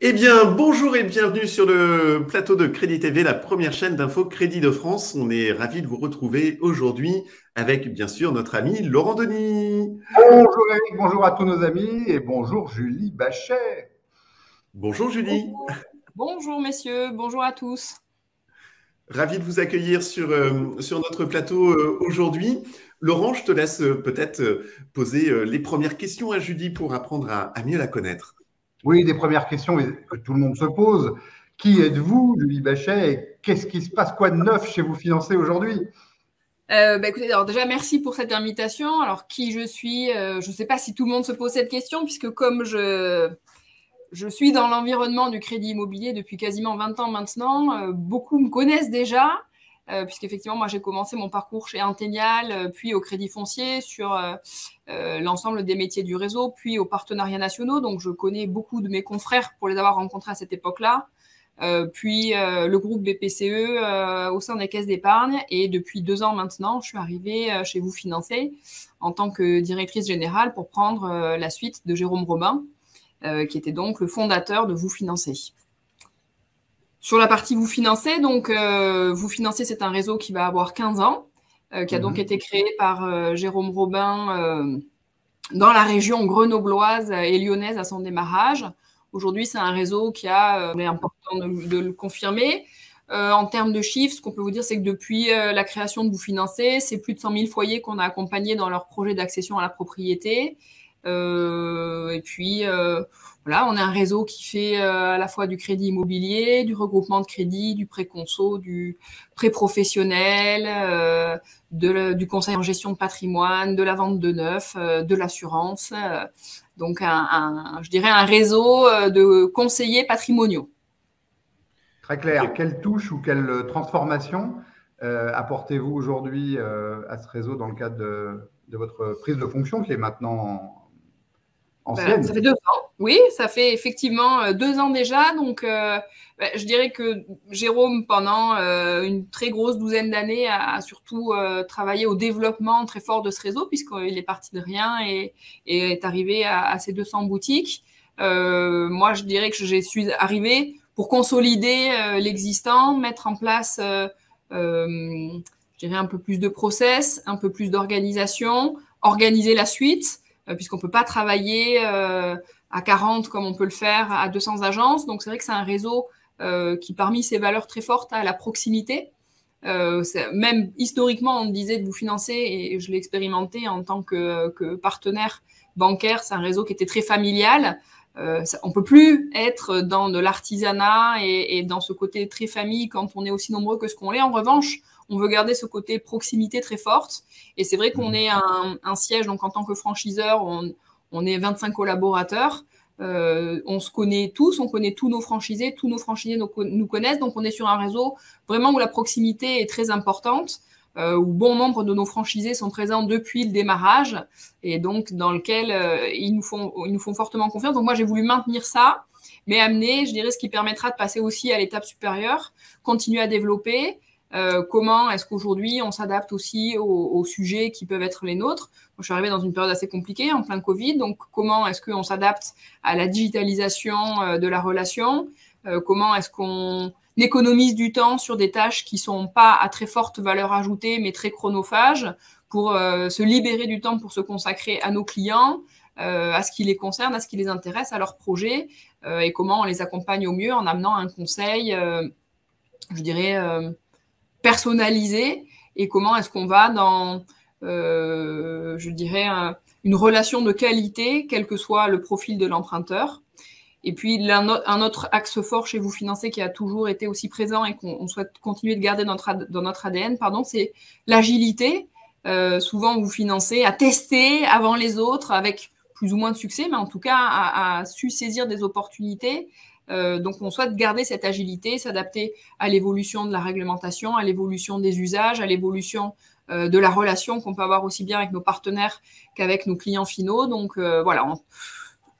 Eh bien, bonjour et bienvenue sur le plateau de Crédit TV, la première chaîne d'info Crédit de France. On est ravis de vous retrouver aujourd'hui avec, bien sûr, notre ami Laurent Denis. Bonjour Eric, bonjour à tous nos amis et bonjour Julie Bachet. Bonjour Julie, Bonjour. Bonjour messieurs, bonjour à tous. ravi de vous accueillir sur notre plateau aujourd'hui. Laurent, je te laisse peut-être poser les premières questions à Julie pour apprendre à mieux la connaître. Oui, des premières questions que tout le monde se pose. Qui êtes-vous, Julie Bachet, et qu'est-ce qui se passe, quoi de neuf chez vous financez aujourd'hui? Écoutez, alors déjà merci pour cette invitation. Alors qui je suis, je ne sais pas si tout le monde se pose cette question puisque comme je suis dans l'environnement du crédit immobilier depuis quasiment 20 ans maintenant, beaucoup me connaissent déjà. Puisqu'effectivement, moi, j'ai commencé mon parcours chez Intenial, puis au Crédit Foncier sur l'ensemble des métiers du réseau, puis aux partenariats nationaux. Donc, je connais beaucoup de mes confrères pour les avoir rencontrés à cette époque-là. Puis le groupe BPCE au sein des caisses d'épargne. Et depuis 2 ans maintenant, je suis arrivée chez Vous Financer en tant que directrice générale pour prendre la suite de Jérôme Robin, qui était donc le fondateur de Vous Financer. Sur la partie Vous Financer, donc Vous Financer, c'est un réseau qui va avoir 15 ans, qui a donc été créé par Jérôme Robin dans la région grenobloise et lyonnaise à son démarrage. Aujourd'hui, c'est un réseau qui a, c'est important de le confirmer. En termes de chiffres, ce qu'on peut vous dire, c'est que depuis la création de Vous Financer, c'est plus de 100 000 foyers qu'on a accompagnés dans leur projet d'accession à la propriété. Et puis, voilà, on est un réseau qui fait à la fois du crédit immobilier, du regroupement de crédit, du pré-conso, du pré-professionnel, du conseil en gestion de patrimoine, de la vente de neuf, de l'assurance. Donc, je dirais un réseau de conseillers patrimoniaux. Très clair. Quelle touche ou quelle transformation apportez-vous aujourd'hui à ce réseau dans le cadre de votre prise de fonction qui est maintenant ancienne? Ça fait 2 ans. Oui, ça fait effectivement 2 ans déjà. Donc, je dirais que Jérôme, pendant une très grosse douzaine d'années, a surtout travaillé au développement très fort de ce réseau, puisqu'il est parti de rien et est arrivé à ces 200 boutiques. Moi, je dirais que je suis arrivée pour consolider l'existant, mettre en place, je dirais, un peu plus de process, un peu plus d'organisation, organiser la suite, puisqu'on ne peut pas travailler à 40 comme on peut le faire à 200 agences. Donc, c'est vrai que c'est un réseau qui, parmi ses valeurs très fortes, a la proximité. Même historiquement, on disait de Vous Financer, et je l'ai expérimenté en tant que partenaire bancaire, c'est un réseau qui était très familial. On ne peut plus être dans de l'artisanat et dans ce côté très famille quand on est aussi nombreux que ce qu'on l'est. En revanche, on veut garder ce côté proximité très forte. Et c'est vrai qu'on est un siège, donc en tant que franchiseur, on est 25 collaborateurs. On se connaît tous, on connaît tous nos franchisés nous connaissent. Donc on est sur un réseau vraiment où la proximité est très importante, où bon nombre de nos franchisés sont présents depuis le démarrage et donc dans lequel ils nous font fortement confiance. Donc moi, j'ai voulu maintenir ça, mais amener, je dirais, ce qui permettra de passer aussi à l'étape supérieure, continuer à développer. Comment est-ce qu'aujourd'hui on s'adapte aussi aux sujets qui peuvent être les nôtres. Moi, je suis arrivée dans une période assez compliquée, en plein Covid, donc comment est-ce qu'on s'adapte à la digitalisation de la relation, comment est-ce qu'on économise du temps sur des tâches qui ne sont pas à très forte valeur ajoutée, mais très chronophages, pour se libérer du temps pour se consacrer à nos clients, à ce qui les concerne, à ce qui les intéresse, à leurs projets, et comment on les accompagne au mieux en amenant un conseil, je dirais, personnalisé, et comment est-ce qu'on va dans, je dirais, une relation de qualité, quel que soit le profil de l'emprunteur. Et puis, un autre axe fort chez Vous Financer qui a toujours été aussi présent et qu'on souhaite continuer de garder dans notre ADN, c'est l'agilité. Souvent, Vous Financer à tester avant les autres avec plus ou moins de succès, mais en tout cas, a su saisir des opportunités. Donc, on souhaite garder cette agilité, s'adapter à l'évolution de la réglementation, à l'évolution des usages, à l'évolution de la relation qu'on peut avoir aussi bien avec nos partenaires qu'avec nos clients finaux. Donc, voilà,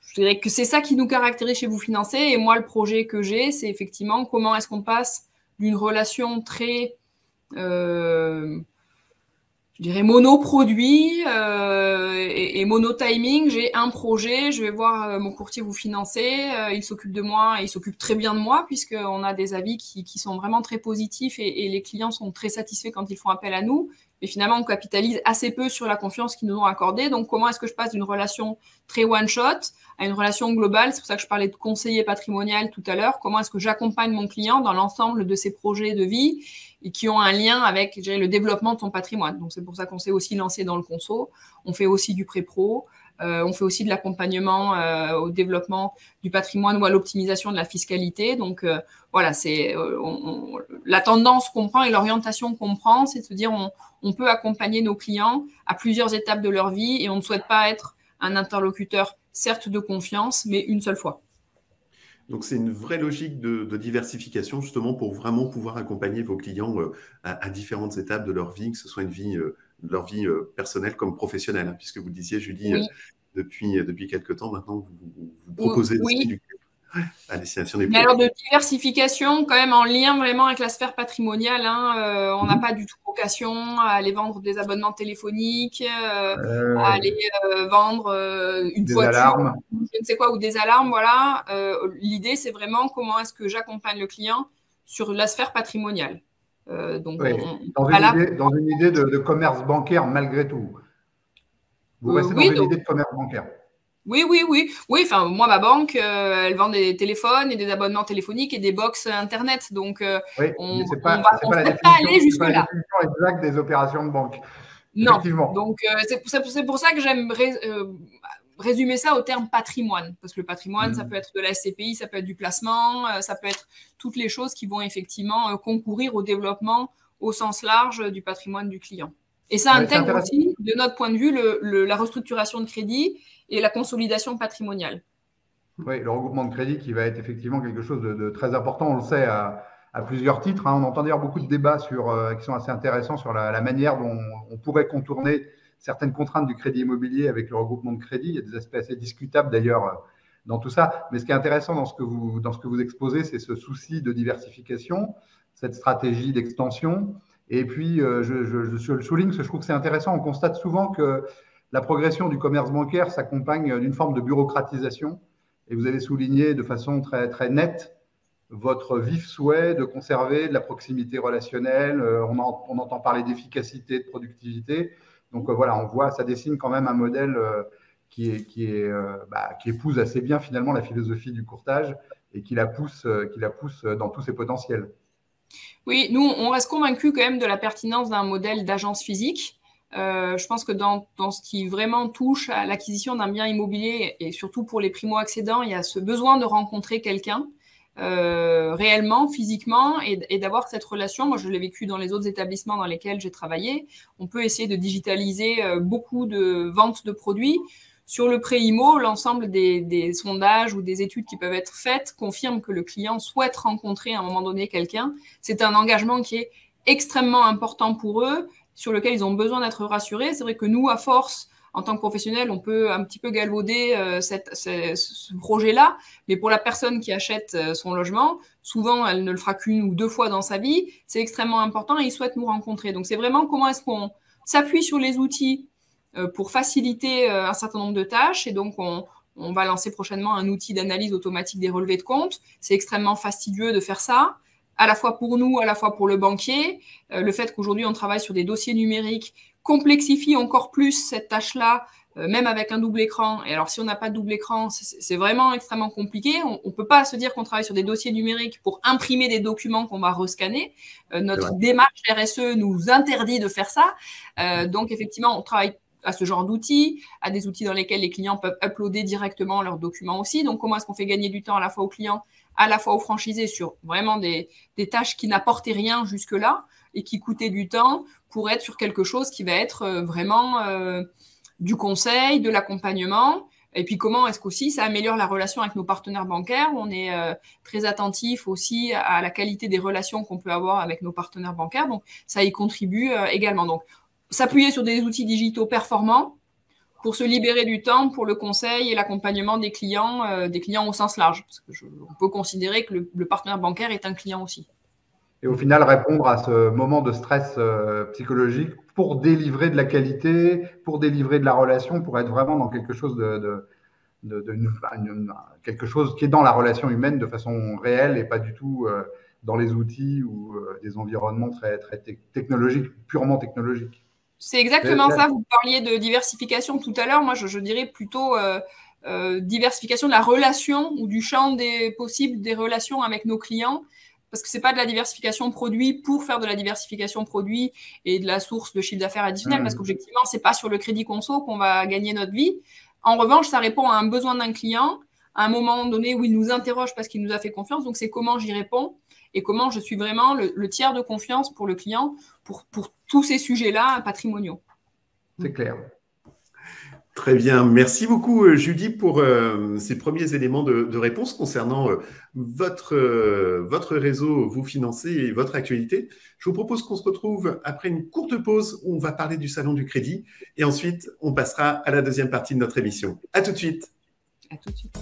je dirais que c'est ça qui nous caractérise chez Vous Financer. Et moi, le projet que j'ai, c'est effectivement comment est-ce qu'on passe d'une relation très, je je dirais, monoproduit et mono-timing. J'ai un projet, je vais voir mon courtier vous financer, il s'occupe de moi, et il s'occupe très bien de moi puisqu'on a des avis qui sont vraiment très positifs et les clients sont très satisfaits quand ils font appel à nous. Mais finalement, on capitalise assez peu sur la confiance qu'ils nous ont accordée. Donc, comment est-ce que je passe d'une relation très one-shot à une relation globale? C'est pour ça que je parlais de conseiller patrimonial tout à l'heure. Comment est-ce que j'accompagne mon client dans l'ensemble de ses projets de vie et qui ont un lien avec, je dirais, le développement de son patrimoine. Donc, c'est pour ça qu'on s'est aussi lancé dans le conso. On fait aussi du pré-pro. On fait aussi de l'accompagnement au développement du patrimoine ou à l'optimisation de la fiscalité. Donc, voilà, c'est la tendance qu'on prend et l'orientation qu'on prend, c'est de se dire on peut accompagner nos clients à plusieurs étapes de leur vie et on ne souhaite pas être un interlocuteur, certes de confiance, mais une seule fois. Donc, c'est une vraie logique de diversification, justement, pour vraiment pouvoir accompagner vos clients à différentes étapes de leur vie, que ce soit leur vie personnelle comme professionnelle, hein, puisque vous disiez, Julie, oui. depuis quelques temps, maintenant, vous proposez oui. à destination des Mais alors de diversification, quand même en lien vraiment avec la sphère patrimoniale, hein, on n'a pas du tout vocation à aller vendre des abonnements téléphoniques, à aller vendre une des voiture, alarmes. je ne sais quoi, ou des alarmes, voilà. L'idée, c'est vraiment comment est-ce que j'accompagne le client sur la sphère patrimoniale. Donc, oui. Dans une idée de commerce bancaire malgré tout. Vous restez dans une idée de commerce bancaire. Oui. Enfin, moi, ma banque, elle vend des téléphones et des abonnements téléphoniques et des box Internet. Donc, on ne peut pas aller jusque-là. C'est pas la définition exacte des opérations de banque. Non. Donc, c'est pour ça que j'aime résumer ça au terme patrimoine. Parce que le patrimoine, ça peut être de la SCPI, ça peut être du placement, ça peut être toutes les choses qui vont effectivement concourir au développement au sens large du patrimoine du client. Et ça intègre aussi, de notre point de vue, la restructuration de crédit et la consolidation patrimoniale. Oui, le regroupement de crédit qui va être effectivement quelque chose de très important, on le sait, à plusieurs titres. Hein. On entend d'ailleurs beaucoup de débats qui sont assez intéressants sur la manière dont on pourrait contourner certaines contraintes du crédit immobilier avec le regroupement de crédit. Il y a des aspects assez discutables d'ailleurs dans tout ça. Mais ce qui est intéressant dans ce que vous exposez, c'est ce souci de diversification, cette stratégie d'extension. Et puis, je le souligne parce que je trouve que c'est intéressant. On constate souvent que la progression du commerce bancaire s'accompagne d'une forme de bureaucratisation. Et vous avez souligné de façon très, très nette votre vif souhait de conserver de la proximité relationnelle. On entend parler d'efficacité, de productivité. Donc voilà, on voit, ça dessine quand même un modèle qui épouse assez bien finalement la philosophie du courtage et qui la pousse dans tous ses potentiels. Oui, nous, on reste convaincus quand même de la pertinence d'un modèle d'agence physique. Je pense que dans ce qui vraiment touche à l'acquisition d'un bien immobilier et surtout pour les primo-accédants, il y a ce besoin de rencontrer quelqu'un réellement, physiquement et d'avoir cette relation. Moi, je l'ai vécu dans les autres établissements dans lesquels j'ai travaillé. On peut essayer de digitaliser beaucoup de ventes de produits. Sur le pré-IMO, l'ensemble des sondages ou des études qui peuvent être faites confirment que le client souhaite rencontrer à un moment donné quelqu'un. C'est un engagement qui est extrêmement important pour eux, sur lequel ils ont besoin d'être rassurés. C'est vrai que nous, à force, en tant que professionnels, on peut un petit peu galvauder ce projet-là, mais pour la personne qui achète son logement, souvent, elle ne le fera qu'une ou deux fois dans sa vie. C'est extrêmement important et ils souhaitent nous rencontrer. Donc, c'est vraiment comment est-ce qu'on s'appuie sur les outils pour faciliter un certain nombre de tâches. Et donc, on va lancer prochainement un outil d'analyse automatique des relevés de compte. C'est extrêmement fastidieux de faire ça, à la fois pour nous, à la fois pour le banquier. Le fait qu'aujourd'hui, on travaille sur des dossiers numériques complexifie encore plus cette tâche-là, même avec un double écran. Et alors, si on n'a pas de double écran, c'est vraiment extrêmement compliqué. On ne peut pas se dire qu'on travaille sur des dossiers numériques pour imprimer des documents qu'on va rescanner. Notre démarche RSE nous interdit de faire ça. Donc, effectivement, on travaille à ce genre d'outils, à des outils dans lesquels les clients peuvent uploader directement leurs documents aussi. Donc, comment est-ce qu'on fait gagner du temps à la fois aux clients, à la fois aux franchisés sur vraiment des tâches qui n'apportaient rien jusque-là et qui coûtaient du temps pour être sur quelque chose qui va être vraiment du conseil, de l'accompagnement. Et puis, comment est-ce qu'aussi ça améliore la relation avec nos partenaires bancaires. On est très attentif aussi à la qualité des relations qu'on peut avoir avec nos partenaires bancaires. Donc, ça y contribue également. Donc, s'appuyer sur des outils digitaux performants pour se libérer du temps pour le conseil et l'accompagnement des clients au sens large. Parce que on peut considérer que le partenaire bancaire est un client aussi. Et au final, répondre à ce moment de stress psychologique pour délivrer de la qualité, pour délivrer de la relation, pour être vraiment dans quelque chose quelque chose qui est dans la relation humaine de façon réelle et pas du tout dans les outils ou des environnements très, très technologiques, purement technologiques. C'est exactement ça. Vous parliez de diversification tout à l'heure. Moi, je dirais plutôt diversification de la relation ou du champ des possibles des relations avec nos clients. Parce que c'est pas de la diversification produit pour faire de la diversification produit et de la source de chiffre d'affaires additionnel, parce qu'objectivement, c'est pas sur le crédit conso qu'on va gagner notre vie. En revanche, ça répond à un besoin d'un client à un moment donné où il nous interroge parce qu'il nous a fait confiance. Donc, c'est comment j'y réponds et comment je suis vraiment le tiers de confiance pour le client pour tous ces sujets-là patrimoniaux. C'est clair. Très bien. Merci beaucoup, Julie, pour ces premiers éléments de réponse concernant votre réseau, vous financez et votre actualité. Je vous propose qu'on se retrouve après une courte pause où on va parler du Salon du Crédit et ensuite, on passera à la deuxième partie de notre émission. À tout de suite. À tout de suite.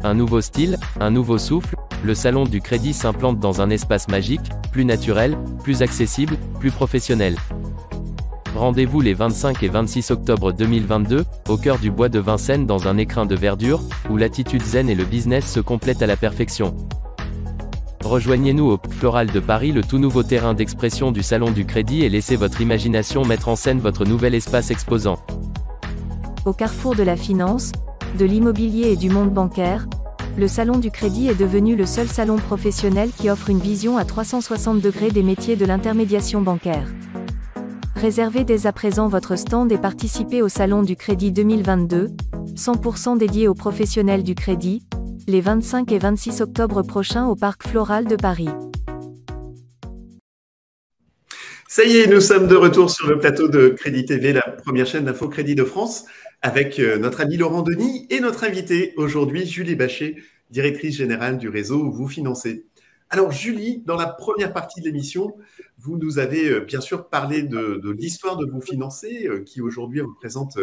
Un nouveau style, un nouveau souffle, le Salon du Crédit s'implante dans un espace magique, plus naturel, plus accessible, plus professionnel. Rendez-vous les 25 et 26 octobre 2022, au cœur du bois de Vincennes dans un écrin de verdure, où l'attitude zen et le business se complètent à la perfection. Rejoignez-nous au Floral de Paris, le tout nouveau terrain d'expression du Salon du Crédit, et laissez votre imagination mettre en scène votre nouvel espace exposant. Au carrefour de la finance, de l'immobilier et du monde bancaire, le Salon du Crédit est devenu le seul salon professionnel qui offre une vision à 360 degrés des métiers de l'intermédiation bancaire. Réservez dès à présent votre stand et participez au Salon du Crédit 2022, 100% dédié aux professionnels du crédit, les 25 et 26 octobre prochains au Parc Floral de Paris. Ça y est, nous sommes de retour sur le plateau de Crédit TV, la première chaîne d'info crédit de France, avec notre ami Laurent Denis et notre invité aujourd'hui, Julie Bachet, directrice générale du réseau Vous Financez. Alors Julie, dans la première partie de l'émission, vous nous avez bien sûr parlé de l'histoire de Vous Financez, qui aujourd'hui représente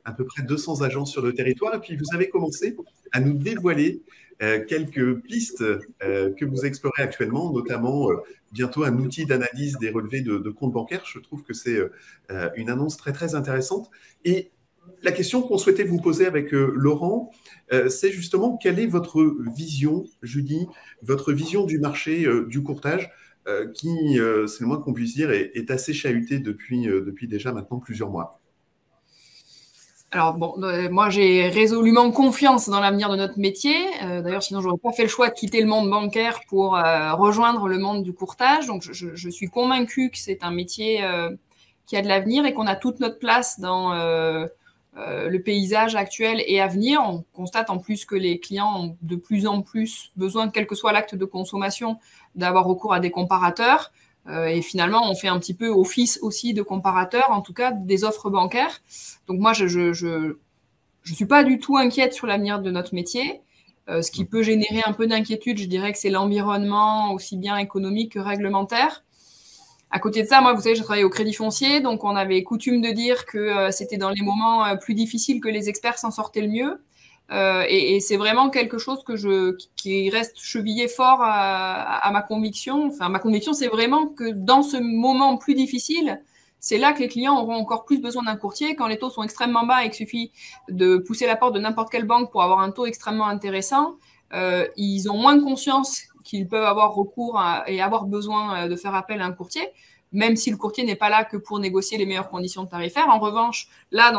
à peu près 200 agents sur le territoire. Et puis vous avez commencé à nous dévoiler quelques pistes que vous explorez actuellement, notamment bientôt un outil d'analyse des relevés de comptes bancaires. Je trouve que c'est une annonce très très intéressante. Et la question qu'on souhaitait vous poser avec Laurent, c'est justement quelle est votre vision, Julie, votre vision du marché du courtage qui, c'est le moins qu'on puisse dire, est assez chahuté depuis déjà maintenant plusieurs mois. Alors bon, moi j'ai résolument confiance dans l'avenir de notre métier. D'ailleurs, sinon je n'aurais pas fait le choix de quitter le monde bancaire pour rejoindre le monde du courtage. Donc je suis convaincue que c'est un métier qui a de l'avenir et qu'on a toute notre place dans le paysage actuel et à venir. On constate en plus que les clients ont de plus en plus besoin, quel que soit l'acte de consommation, d'avoir recours à des comparateurs. Et finalement, on fait un petit peu office aussi de comparateur, en tout cas des offres bancaires. Donc moi, je suis pas du tout inquiète sur l'avenir de notre métier. Ce qui peut générer un peu d'inquiétude, je dirais que c'est l'environnement aussi bien économique que réglementaire. À côté de ça, moi, vous savez, j'ai travaillé au Crédit Foncier, donc on avait coutume de dire que c'était dans les moments plus difficiles que les experts s'en sortaient le mieux. Et c'est vraiment quelque chose qui reste chevillé fort à ma conviction. Enfin, ma conviction, c'est vraiment que dans ce moment plus difficile, c'est là que les clients auront encore plus besoin d'un courtier. Quand les taux sont extrêmement bas et qu'il suffit de pousser la porte de n'importe quelle banque pour avoir un taux extrêmement intéressant, ils ont moins de conscience qu'ils peuvent avoir recours et avoir besoin de faire appel à un courtier, même si le courtier n'est pas là que pour négocier les meilleures conditions tarifaires. En revanche, là,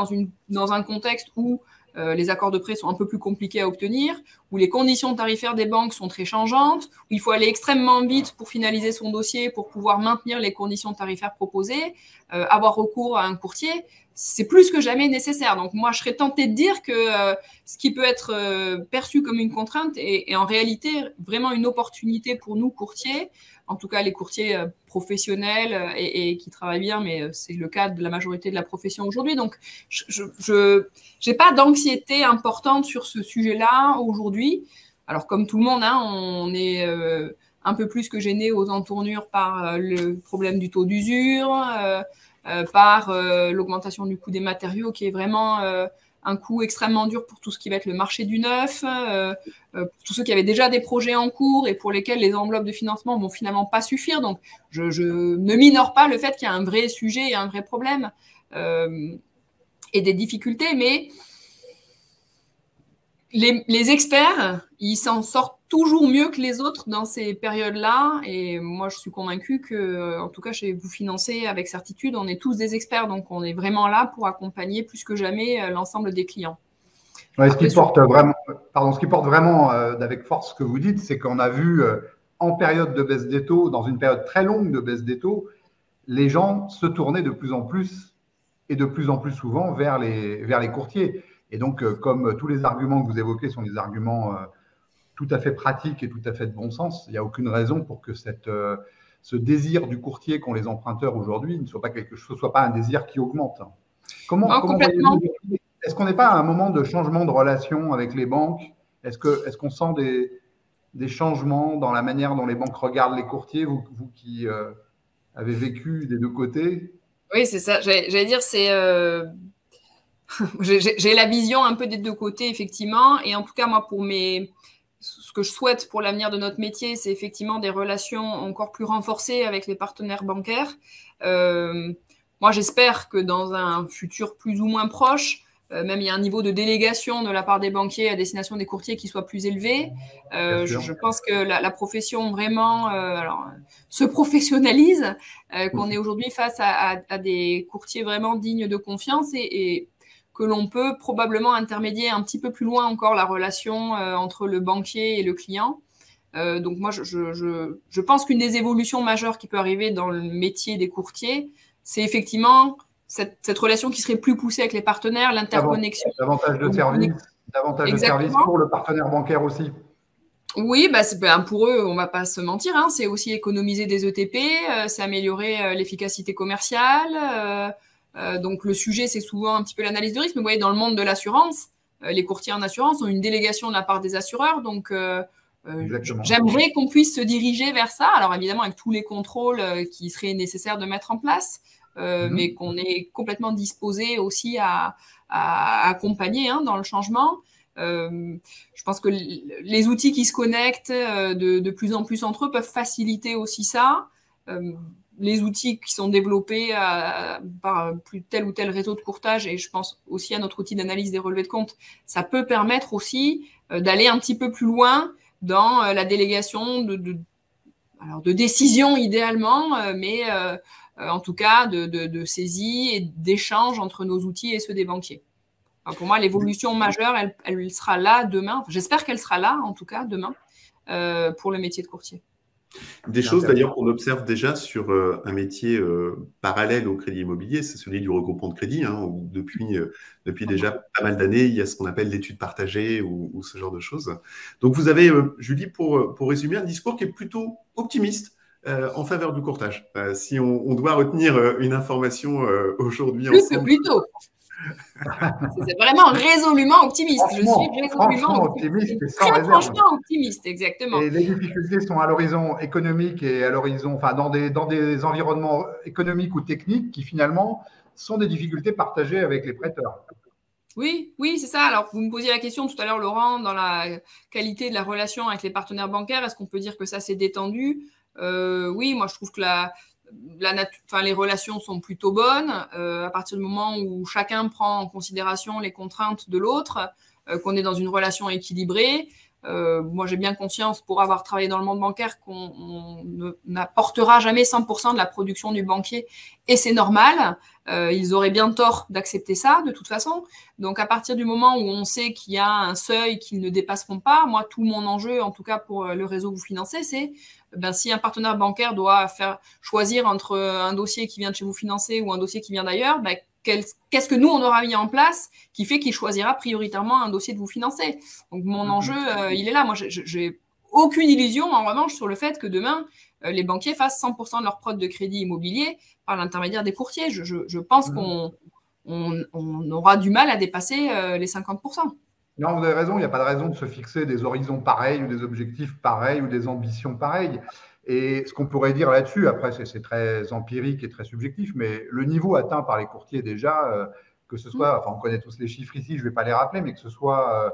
dans un contexte où les accords de prêt sont un peu plus compliqués à obtenir, où les conditions tarifaires des banques sont très changeantes, où il faut aller extrêmement vite pour finaliser son dossier, pour pouvoir maintenir les conditions tarifaires proposées, avoir recours à un courtier, c'est plus que jamais nécessaire. Donc moi, je serais tentée de dire que ce qui peut être perçu comme une contrainte est en réalité vraiment une opportunité pour nous, courtiers, en tout cas les courtiers professionnels et qui travaillent bien, mais c'est le cas de la majorité de la profession aujourd'hui. Donc, je n'ai pas d'anxiété importante sur ce sujet-là aujourd'hui. Alors, comme tout le monde, hein, on est un peu plus que gêné aux entournures par le problème du taux d'usure, par l'augmentation du coût des matériaux qui est vraiment un coup extrêmement dur pour tout ce qui va être le marché du neuf, pour tous ceux qui avaient déjà des projets en cours et pour lesquels les enveloppes de financement vont finalement pas suffire. Donc, je ne minore pas le fait qu'il y a un vrai sujet et un vrai problème et des difficultés, mais les experts, ils s'en sortent toujours mieux que les autres dans ces périodes-là. Et moi, je suis convaincue que, en tout cas, chez Vous Financer, avec certitude, on est tous des experts. Donc, on est vraiment là pour accompagner plus que jamais l'ensemble des clients. Ouais, ce qui porte vraiment avec force ce que vous dites, c'est qu'on a vu en période de baisse des taux, dans une période très longue de baisse des taux, les gens se tourner de plus en plus et de plus en plus souvent vers les courtiers. Et donc, comme tous les arguments que vous évoquez sont des arguments tout à fait pratiques et tout à fait de bon sens, il n'y a aucune raison pour que ce désir du courtier qu'ont les emprunteurs aujourd'hui ne soit pas un désir qui augmente. Comment complètement. Est-ce qu'on n'est pas à un moment de changement de relation avec les banques? Est-ce qu'on sent des changements dans la manière dont les banques regardent les courtiers, vous qui avez vécu des deux côtés? Oui, c'est ça. J'allais dire, c'est j'ai la vision un peu des deux côtés, effectivement. Et en tout cas, moi, ce que je souhaite pour l'avenir de notre métier, c'est effectivement des relations encore plus renforcées avec les partenaires bancaires. Moi, j'espère que dans un futur plus ou moins proche, même il y a un niveau de délégation de la part des banquiers à destination des courtiers qui soit plus élevé. Je pense que la profession vraiment se professionnalise, qu'on est aujourd'hui face à des courtiers vraiment dignes de confiance et que l'on peut probablement intermédier un petit peu plus loin encore la relation entre le banquier et le client. Donc moi, je pense qu'une des évolutions majeures qui peut arriver dans le métier des courtiers, c'est effectivement cette relation qui serait plus poussée avec les partenaires, l'interconnexion. Davantage de services pour le partenaire bancaire aussi. Oui, pour eux, on ne va pas se mentir, hein, c'est aussi économiser des ETP, c'est améliorer l'efficacité commerciale. Donc le sujet, c'est souvent un petit peu l'analyse de risque. Mais vous voyez, dans le monde de l'assurance, les courtiers en assurance ont une délégation de la part des assureurs. Donc j'aimerais qu'on puisse se diriger vers ça. Alors évidemment, avec tous les contrôles qui seraient nécessaires de mettre en place. Mais qu'on est complètement disposé aussi à accompagner dans le changement. Je pense que les outils qui se connectent de plus en plus entre eux peuvent faciliter aussi ça. Les outils qui sont développés par tel ou tel réseau de courtage, et je pense aussi à notre outil d'analyse des relevés de compte, ça peut permettre aussi d'aller un petit peu plus loin dans la délégation de décision idéalement, mais en tout cas de saisie et d'échange entre nos outils et ceux des banquiers. Alors pour moi, l'évolution majeure, elle sera là demain. J'espère qu'elle sera là, en tout cas, demain, pour le métier de courtier. Des choses d'ailleurs qu'on observe déjà sur un métier parallèle au crédit immobilier, c'est celui du regroupement de crédit, où depuis déjà pas mal d'années, il y a ce qu'on appelle l'étude partagée ou ce genre de choses. Donc vous avez, Julie, pour résumer, un discours qui est plutôt optimiste en faveur du courtage. Si on doit retenir une information aujourd'hui ensemble. Plutôt. C'est vraiment résolument optimiste. Je suis résolument optimiste et sans très réserve. franchement optimiste, exactement. Et les difficultés sont à l'horizon économique et à l'horizon, dans des environnements économiques ou techniques qui finalement sont des difficultés partagées avec les prêteurs. Oui, c'est ça. Alors, vous me posiez la question tout à l'heure, Laurent, dans la qualité de la relation avec les partenaires bancaires, est-ce qu'on peut dire que ça s'est détendu? Oui, moi, je trouve que les relations sont plutôt bonnes à partir du moment où chacun prend en considération les contraintes de l'autre, qu'on est dans une relation équilibrée. Moi, j'ai bien conscience, pour avoir travaillé dans le monde bancaire, qu'on n'apportera jamais 100% de la production du banquier, et c'est normal. Ils auraient bien tort d'accepter ça, de toute façon. Donc, à partir du moment où on sait qu'il y a un seuil qu'ils ne dépasseront pas, moi, tout mon enjeu, en tout cas pour le réseau Vous Financer, c'est si un partenaire bancaire doit faire choisir entre un dossier qui vient de chez Vous Financer ou un dossier qui vient d'ailleurs, qu'est-ce que nous, on aura mis en place qui fait qu'il choisira prioritairement un dossier de Vous Financer. Donc, mon enjeu, il est là. Moi, j'ai aucune illusion, en revanche, sur le fait que demain, les banquiers fassent 100% de leur prod de crédit immobilier par l'intermédiaire des courtiers. Je pense qu'on aura du mal à dépasser les 50%. Non, vous avez raison. Il n'y a pas de raison de se fixer des horizons pareils ou des objectifs pareils ou des ambitions pareilles. Et ce qu'on pourrait dire là-dessus, après, c'est très empirique et très subjectif, mais le niveau atteint par les courtiers déjà que ce soit, enfin on connaît tous les chiffres ici, je ne vais pas les rappeler, mais que ce soit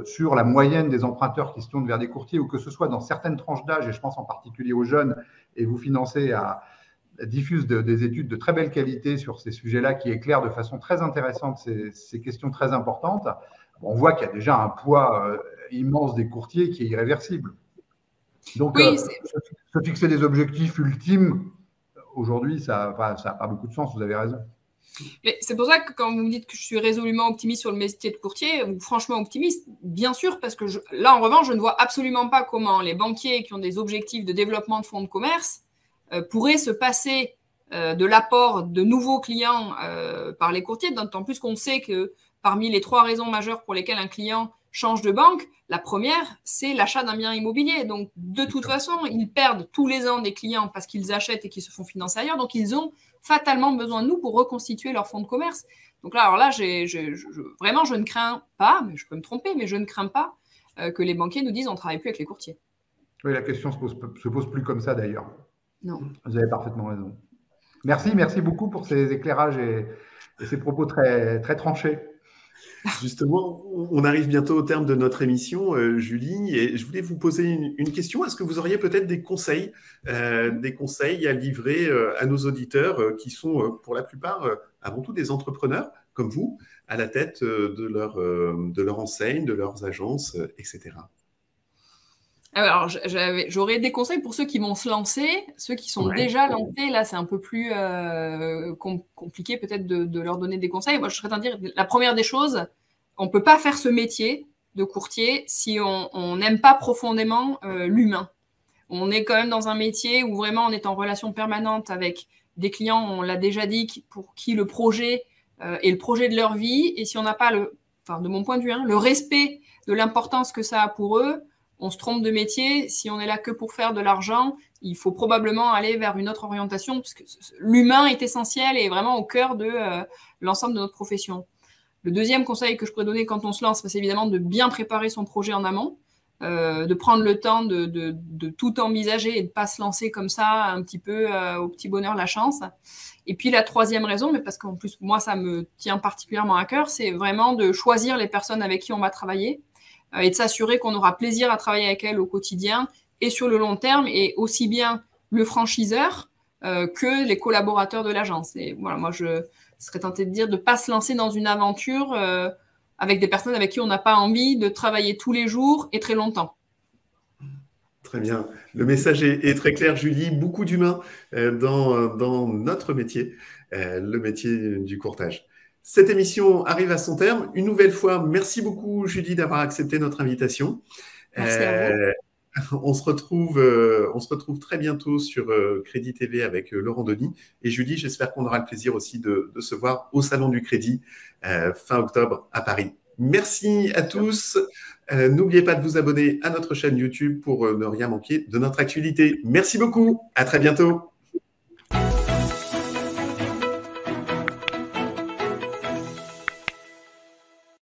sur la moyenne des emprunteurs qui se tournent vers des courtiers ou que ce soit dans certaines tranches d'âge, et je pense en particulier aux jeunes, et vous financez diffuse des études de très belle qualité sur ces sujets-là qui éclairent de façon très intéressante ces questions très importantes, on voit qu'il y a déjà un poids immense des courtiers qui est irréversible. Donc, oui, se fixer des objectifs ultimes, aujourd'hui, ça n'a pas beaucoup de sens, vous avez raison. Mais c'est pour ça que quand vous me dites que je suis résolument optimiste sur le métier de courtier, ou franchement optimiste, bien sûr, parce que là, en revanche, je ne vois absolument pas comment les banquiers qui ont des objectifs de développement de fonds de commerce pourraient se passer de l'apport de nouveaux clients par les courtiers, d'autant plus qu'on sait que parmi les 3 raisons majeures pour lesquelles un client change de banque, la première, c'est l'achat d'un bien immobilier. Donc, de toute façon, ils perdent tous les ans des clients parce qu'ils achètent et qu'ils se font financer ailleurs. Donc, ils ont fatalement besoin de nous pour reconstituer leur fonds de commerce. Donc là, vraiment, je ne crains pas, mais je peux me tromper, mais je ne crains pas que les banquiers nous disent on ne travaille plus avec les courtiers. Oui, la question se pose plus comme ça d'ailleurs. Non. Vous avez parfaitement raison. Merci beaucoup pour ces éclairages et ces propos très, très tranchés. Justement, on arrive bientôt au terme de notre émission, Julie, et je voulais vous poser une question. Est-ce que vous auriez peut-être des conseils à livrer à nos auditeurs qui sont pour la plupart avant tout des entrepreneurs comme vous, à la tête de leur enseigne, de leurs agences, etc. Alors, j'aurais des conseils pour ceux qui vont se lancer. Ceux qui sont déjà lancés, là, c'est un peu plus compliqué peut-être de leur donner des conseils. Moi, je serais en train de dire, la première des choses, on ne peut pas faire ce métier de courtier si on n'aime pas profondément l'humain. On est quand même dans un métier où vraiment on est en relation permanente avec des clients, on l'a déjà dit, pour qui le projet est le projet de leur vie. Et si on n'a pas, de mon point de vue, le respect de l'importance que ça a pour eux, on se trompe de métier. Si on est là que pour faire de l'argent, il faut probablement aller vers une autre orientation, parce que l'humain est essentiel et vraiment au cœur de l'ensemble de notre profession. Le deuxième conseil que je pourrais donner quand on se lance, c'est évidemment de bien préparer son projet en amont, de prendre le temps de tout envisager et de ne pas se lancer comme ça, un petit peu au petit bonheur la chance. Et puis la troisième raison, mais parce qu'en plus, moi, ça me tient particulièrement à cœur, c'est vraiment de choisir les personnes avec qui on va travailler et de s'assurer qu'on aura plaisir à travailler avec elles au quotidien et sur le long terme, et aussi bien le franchiseur que les collaborateurs de l'agence. Et voilà, moi, je serais tentée de dire de ne pas se lancer dans une aventure avec des personnes avec qui on n'a pas envie de travailler tous les jours et très longtemps. Très bien. Le message est très clair, Julie. Beaucoup d'humains dans notre métier, le métier du courtage. Cette émission arrive à son terme. Une nouvelle fois, merci beaucoup, Julie, d'avoir accepté notre invitation. Merci à vous. On se retrouve très bientôt sur Crédit TV avec Laurent Denis. Et Julie, j'espère qu'on aura le plaisir aussi de se voir au Salon du Crédit fin octobre à Paris. Merci à tous. N'oubliez pas de vous abonner à notre chaîne YouTube pour ne rien manquer de notre actualité. Merci beaucoup. À très bientôt.